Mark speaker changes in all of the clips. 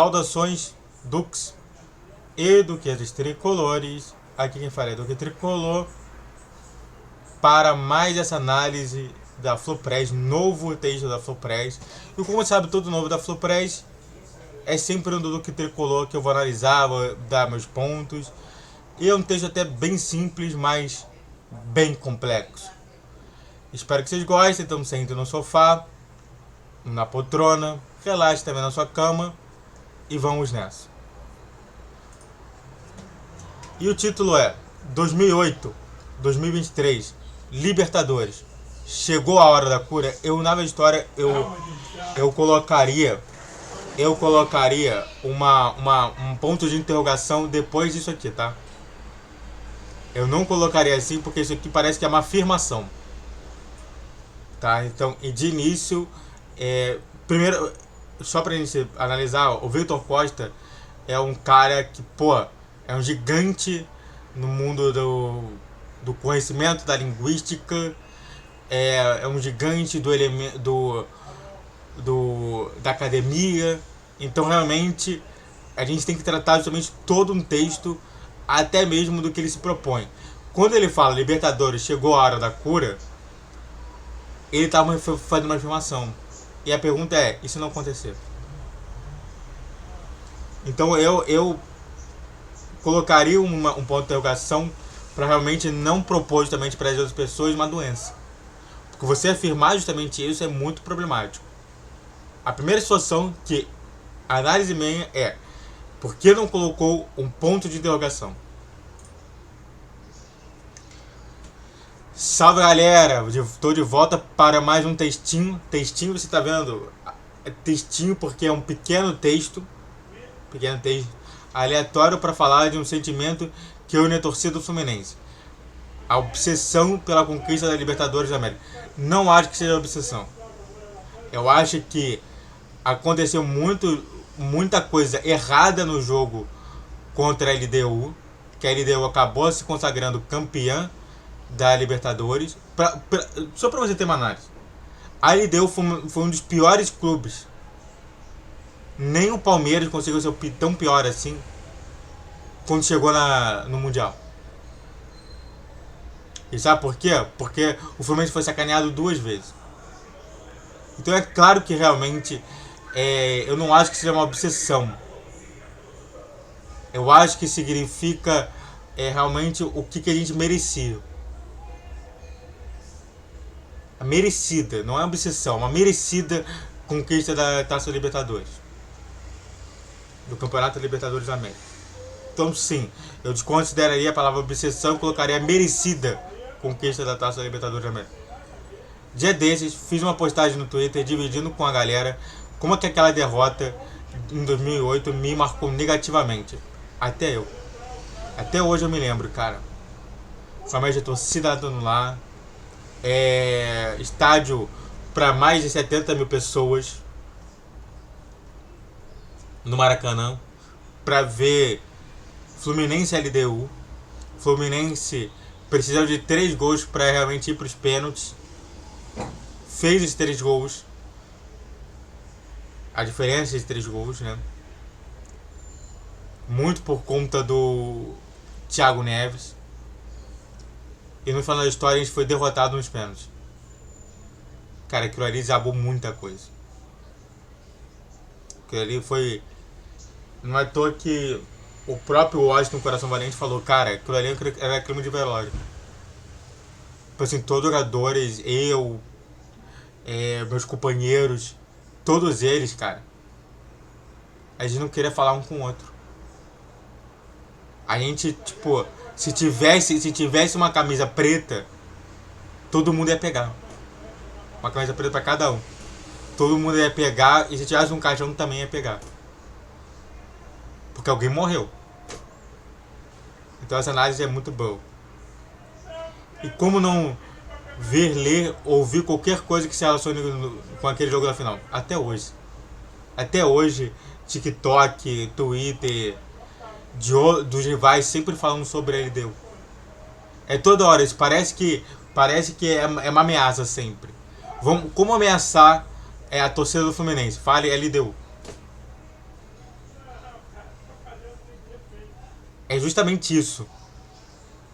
Speaker 1: Saudações, Dux e Duqueses Tricolores. Aqui quem fala é Duque Tricolor para mais essa análise da Flopress, novo texto da Flopress. E como sabe, todo novo da Flopress é sempre um do Duque Tricolor que eu vou analisar, vou dar meus pontos. E é um texto até bem simples, mas bem complexo. Espero que vocês gostem, então sente no sofá, na poltrona, relaxe também na sua cama e vamos nessa. E o título é 2008-2023 Libertadores. Chegou a hora da cura. Eu na história eu colocaria um ponto de interrogação depois disso aqui, tá? Eu não colocaria assim porque isso aqui parece que é uma afirmação, tá? Então, e de início, primeiro, só pra gente analisar, o Vitor Costa é um cara que, é um gigante no mundo do conhecimento, da linguística, é um gigante da academia. Então, realmente, a gente tem que tratar justamente todo um texto, até mesmo do que ele se propõe. Quando ele fala Libertadores, chegou a hora da cura, ele estava fazendo uma afirmação. E a pergunta é, e se não acontecer? Então eu colocaria um ponto de interrogação para realmente não propor justamente para as outras pessoas uma doença. Porque você afirmar justamente isso é muito problemático. A primeira situação que a análise minha é, por que não colocou um ponto de interrogação? Salve galera, estou de volta para mais um textinho. Textinho, você está vendo? É textinho porque é um pequeno texto aleatório para falar de um sentimento que une a torcida do Fluminense. A obsessão pela conquista da Libertadores da América. Não acho que seja obsessão. Eu acho que aconteceu muita coisa errada no jogo contra a LDU, que a LDU acabou se consagrando campeã da Libertadores. Só para você ter uma análise, a LDU foi um dos piores clubes. Nem o Palmeiras conseguiu ser tão pior assim quando chegou no Mundial. E sabe por quê? Porque o Fluminense foi sacaneado 2 vezes. Então é claro que realmente eu não acho que seja uma obsessão. Eu acho que significa realmente o que a gente merecia. A merecida, não é uma obsessão, uma merecida conquista da Taça Libertadores, do Campeonato Libertadores da América. Então sim, eu desconsideraria a palavra obsessão e colocaria a merecida conquista da Taça Libertadores da América. Dia desses, fiz uma postagem no Twitter dividindo com a galera como é que aquela derrota em 2008 me marcou negativamente. Até hoje eu me lembro, cara. Somente a torcida dando lá. Estádio para mais de 70 mil pessoas no Maracanã para ver Fluminense e LDU. Fluminense precisou de 3 gols para realmente ir para os pênaltis. Fez os 3 gols. A diferença de 3 gols, né? Muito por conta do Thiago Neves. E no final da história a gente foi derrotado nos pênaltis. Cara, aquilo ali desabou muita coisa. Aquilo ali foi... Não é à toa que o próprio Washington Coração Valente falou, cara, aquilo ali era crime de velório. Tipo assim, todos os jogadores, meus companheiros, todos eles, cara, a gente não queria falar um com o outro. A gente, tipo, se tivesse uma camisa preta, todo mundo ia pegar. Uma camisa preta pra cada um. Todo mundo ia pegar, e se tivesse um caixão também ia pegar. Porque alguém morreu. Então essa análise é muito boa. E como não ver, ler, ouvir qualquer coisa que se relacione com aquele jogo da final? Até hoje. Até hoje, TikTok, Twitter, dos rivais sempre falando sobre a LDU. É toda hora, isso parece que é uma ameaça sempre. Como ameaçar a torcida do Fluminense? Fale LDU. É justamente isso.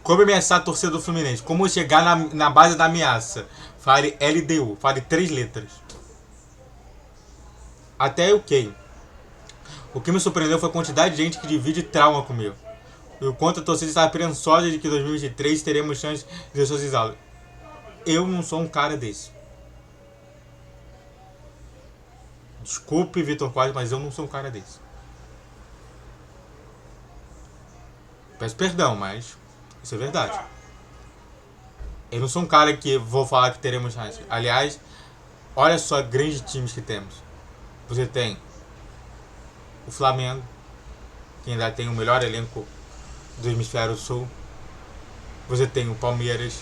Speaker 1: Como ameaçar a torcida do Fluminense? Como chegar na base da ameaça? Fale LDU, fale 3 letras. Até ok. O que me surpreendeu foi a quantidade de gente que divide trauma comigo. E o quanto a torcida está esperançosa de que em 2023 teremos chance de exorcizá-lo. Eu não sou um cara desse. Desculpe, Vitor Quadros, mas eu não sou um cara desse. Peço perdão, mas isso é verdade. Eu não sou um cara que vou falar que teremos chance. Aliás, olha só grandes times que temos. Você tem o Flamengo, que ainda tem o melhor elenco do Hemisfério Sul. Você tem o Palmeiras,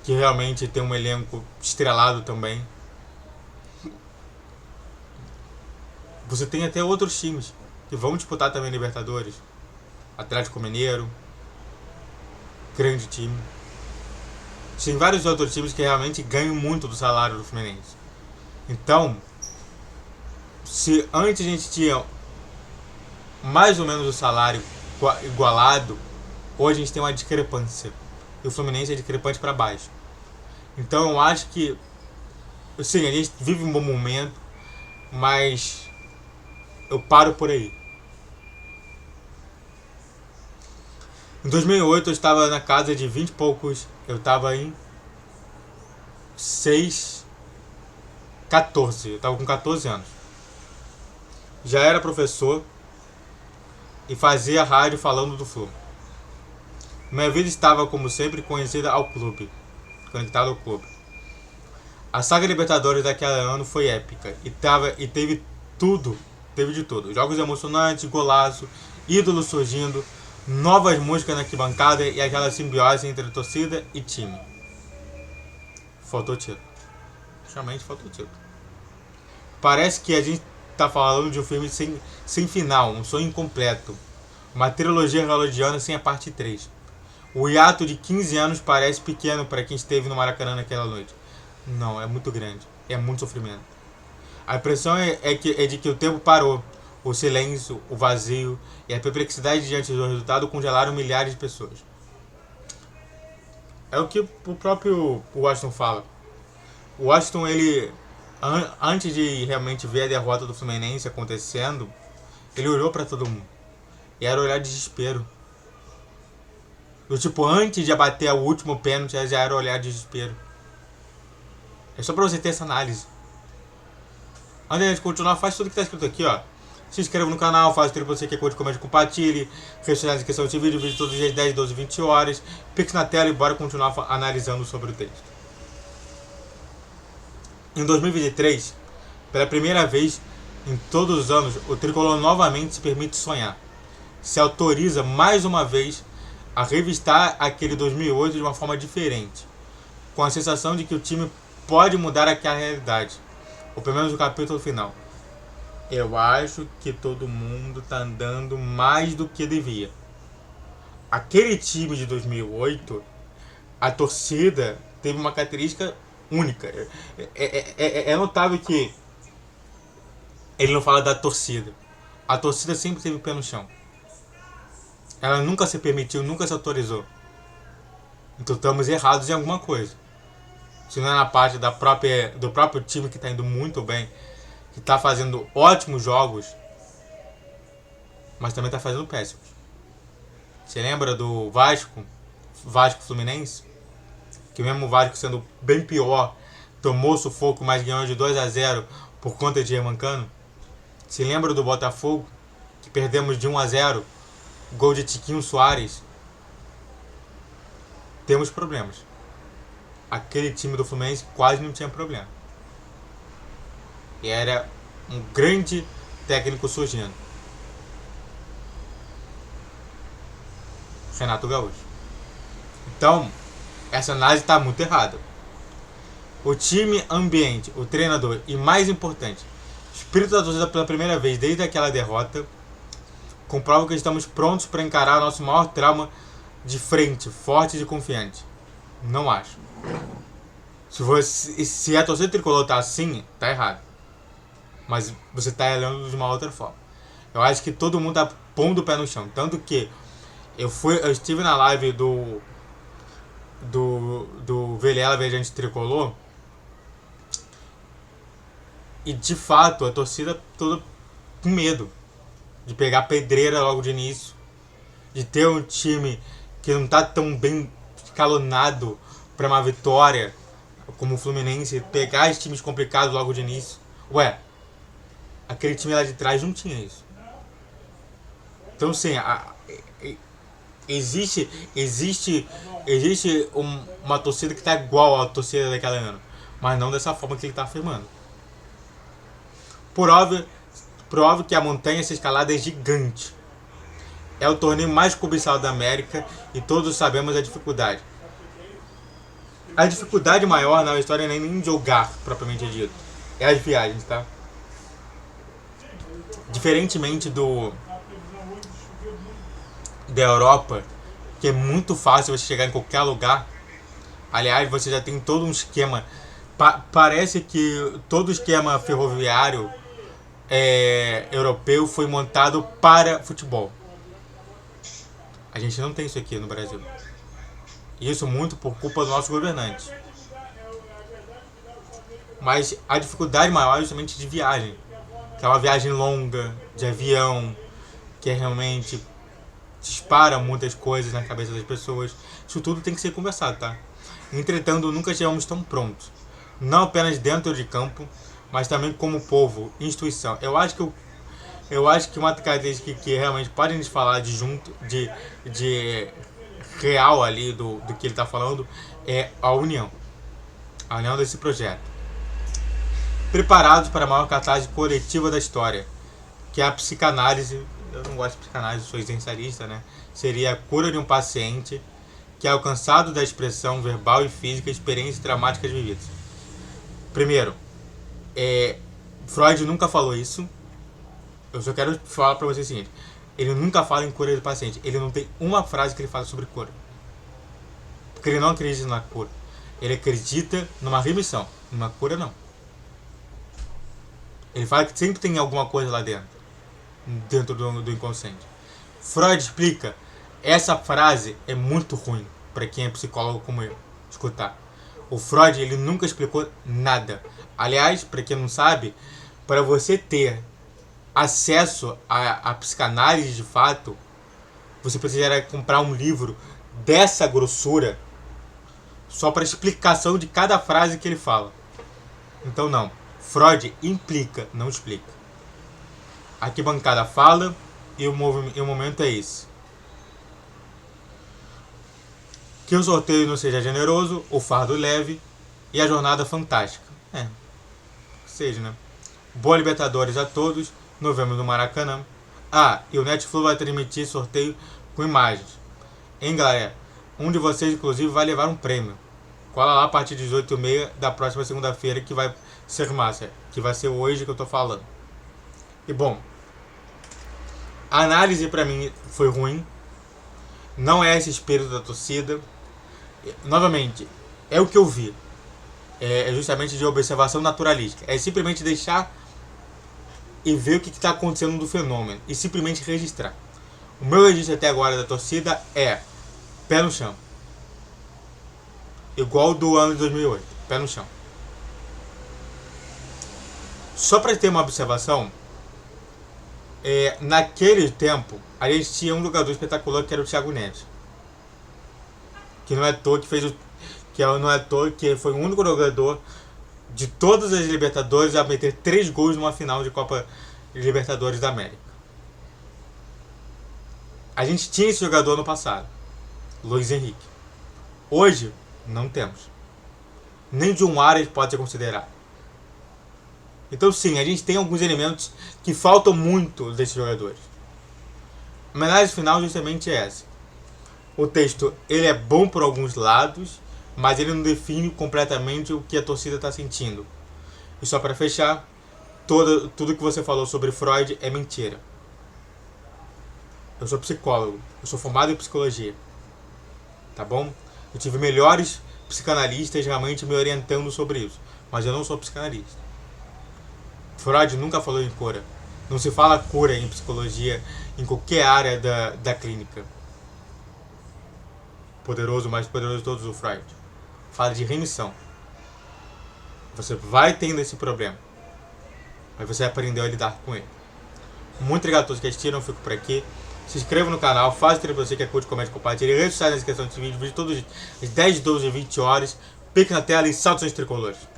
Speaker 1: que realmente tem um elenco estrelado também. Você tem até outros times que vão disputar também Libertadores. Atlético Mineiro, grande time. Tem vários outros times que realmente ganham muito do salário do Fluminense. Então, se antes a gente tinha mais ou menos o salário igualado, hoje a gente tem uma discrepância. E o Fluminense é discrepante para baixo. Então eu acho que, sim, a gente vive um bom momento, mas eu paro por aí. Em 2008 eu estava na casa de 20 e poucos, eu estava em 14, eu estava com 14 anos. Já era professor e fazia rádio falando do Flu. Minha vida estava, como sempre, conhecida ao clube, conectado ao clube. A saga Libertadores daquele ano foi épica e teve tudo, teve de tudo. Jogos emocionantes, golaço, ídolos surgindo, novas músicas na arquibancada e aquela simbiose entre torcida e time. Faltou título. Realmente faltou título. Parece que a gente tá falando de um filme sem final, um sonho incompleto. Uma trilogia hollywoodiana sem a parte 3. O hiato de 15 anos parece pequeno para quem esteve no Maracanã naquela noite. Não, é muito grande. É muito sofrimento. A impressão é de que o tempo parou. O silêncio, o vazio e a perplexidade diante do resultado congelaram milhares de pessoas. É o que o próprio Washington fala. O Washington, ele, antes de realmente ver a derrota do Fluminense acontecendo, ele olhou para todo mundo. E era olhar de desespero. Do tipo, antes de abater o último pênalti, já era olhar de desespero. É só pra você ter essa análise. Antes de a gente continuar, faz tudo que tá escrito aqui, ó. Se inscreva no canal, faz tudo pra você que curte, comente, compartilhe. Redes na descrição desse vídeo, vídeo todos os dias 10, 12, 20 horas. Pix na tela e bora continuar analisando sobre o texto. Em 2023, pela primeira vez em todos os anos, o Tricolor novamente se permite sonhar. Se autoriza mais uma vez a revistar aquele 2008 de uma forma diferente, com a sensação de que o time pode mudar aquela realidade, ou pelo menos o capítulo final. Eu acho que todo mundo tá andando mais do que devia. Aquele time de 2008, a torcida teve uma característica única. É notável que ele não fala da torcida. A torcida sempre teve o pé no chão. Ela nunca se permitiu, nunca se autorizou. Então estamos errados em alguma coisa. Se não é na parte do próprio time que está indo muito bem, que está fazendo ótimos jogos, mas também está fazendo péssimos. Você lembra do Vasco Fluminense? Que mesmo o Vasco sendo bem pior, tomou sufoco, mas ganhou de 2-0 por conta de Hermancano? Se lembra do Botafogo? Que perdemos de 1-0, gol de Tiquinho Soares? Temos problemas. Aquele time do Fluminense quase não tinha problema. E era um grande técnico surgindo. Renato Gaúcho. Então, essa análise está muito errada. O time, ambiente, o treinador e, mais importante, o espírito da torcida pela primeira vez desde aquela derrota comprova que estamos prontos para encarar o nosso maior trauma de frente, forte e confiante. Não acho. Se a torcida tricolor tá assim, tá errado. Mas você tá olhando de uma outra forma. Eu acho que todo mundo tá pondo o pé no chão. Tanto que eu estive na live do Vilela Viajante Tricolor, e de fato a torcida toda com medo de pegar pedreira logo de início, de ter um time que não tá tão bem escalonado para uma vitória como o Fluminense, pegar esses times complicados logo de início. Ué, aquele time lá de trás não tinha isso. Então sim, existe uma torcida que tá igual à torcida daquela ano, mas não dessa forma que ele tá afirmando. Prove que a montanha, essa escalada é gigante. É o torneio mais cobiçado da América e todos sabemos a dificuldade. A dificuldade maior na história não é nem jogar, propriamente dito. É as viagens, tá? Diferentemente da Europa, que é muito fácil você chegar em qualquer lugar. Aliás, você já tem todo um esquema. Parece que todo o esquema ferroviário europeu foi montado para futebol. A gente não tem isso aqui no Brasil. Isso muito por culpa dos nossos governantes. Mas a dificuldade maior é justamente de viagem. Que é uma viagem longa, de avião, que realmente dispara muitas coisas na cabeça das pessoas. Isso tudo tem que ser conversado, tá? Entretanto, nunca estivemos tão prontos. Não apenas dentro de campo, mas também como povo, instituição. Eu acho que uma característica que realmente pode nos falar de real ali do que ele está falando é a união desse projeto. Preparados para a maior catástrofe coletiva da história, que é a psicanálise. Eu não gosto de psicanálise, sou existencialista, né? Seria a cura de um paciente que é alcançado da expressão verbal e física de experiências dramáticas vividas. Primeiro, Freud nunca falou isso. Eu só quero falar para vocês o seguinte: ele nunca fala em cura do paciente. Ele não tem uma frase que ele fala sobre cura. Porque ele não acredita na cura. Ele acredita numa remissão. Numa cura, não. Ele fala que sempre tem alguma coisa lá dentro do inconsciente. Freud explica. Essa frase é muito ruim para quem é psicólogo como eu escutar. O Freud, ele nunca explicou nada. Aliás, para quem não sabe, para você ter acesso à psicanálise de fato, você precisaria comprar um livro dessa grossura só para explicação de cada frase que ele fala. Então não, Freud implica, não explica. Aqui a bancada fala e o momento é esse. Que o sorteio não seja generoso, o fardo leve e a jornada fantástica. Seja, né? Boa Libertadores a todos. Nos vemos no Maracanã. E o Netflix vai transmitir sorteio com imagens. Hein, galera? Um de vocês, inclusive, vai levar um prêmio. Cola lá a partir de 18h30 da próxima segunda-feira, que vai ser massa. Que vai ser hoje que eu tô falando. E bom, a análise pra mim foi ruim. Não é esse espírito da torcida. Novamente, é o que eu vi. É justamente de observação naturalística. É simplesmente deixar e ver o que está acontecendo do fenômeno. E simplesmente registrar. O meu registro até agora da torcida é pé no chão. Igual do ano de 2008. Pé no chão. Só para ter uma observação, naquele tempo, a gente tinha um jogador espetacular que era o Thiago Neves. Que não é à toa que fez não é à toa que foi o único jogador de todas as Libertadores a meter 3 gols numa final de Copa Libertadores da América. A gente tinha esse jogador no passado, Luiz Henrique. Hoje, não temos. Nem John Arias pode ser considerado. Então sim, a gente tem alguns elementos que faltam muito desses jogadores. A análise final justamente é essa. O texto, ele é bom por alguns lados, mas ele não define completamente o que a torcida está sentindo. E só para fechar, tudo que você falou sobre Freud é mentira. Eu sou psicólogo, eu sou formado em psicologia, tá bom? Eu tive melhores psicanalistas realmente me orientando sobre isso, mas eu não sou psicanalista. Freud nunca falou em cura. Não se fala cura em psicologia em qualquer área da clínica. Poderoso, mais poderoso de todos, o Freud. Fala de remissão. Você vai tendo esse problema, mas você aprendeu a lidar com ele. Muito obrigado a todos que assistiram, fico por aqui. Se inscreva no canal, faça o que você quer curtir, comente, compartilhe. Redes sociais na descrição desse vídeo, todos as 10, 12 e 20 horas. Pique na tela e salve os tricolores.